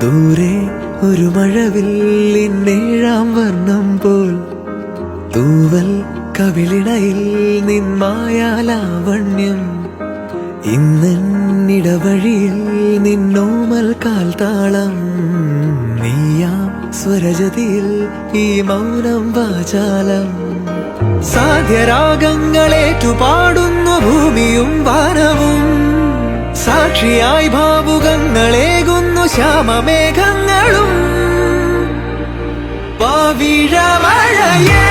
ദൂരെ ഒരു മഴവില്ലിന്നേഴാം വർണ്ണം പോൽ തൂവൽ കവിളിണയിൽ നിന്മായാലാവണ്യം ഇന്നിടവഴിയിൽ നിന്നോമൽ കാൽത്താളം നീയാം സ്വരജതിയിൽ ഈ മൗനം വാചാലം സാധ്യരാഗങ്ങളേറ്റുപാടുന്നു ഭൂമിയും വാനവും സാക്ഷിയായി ഭാവുകങ്ങളേകുന്നു ശ്യാമമേഘങ്ങളും പവിഴമഴയേ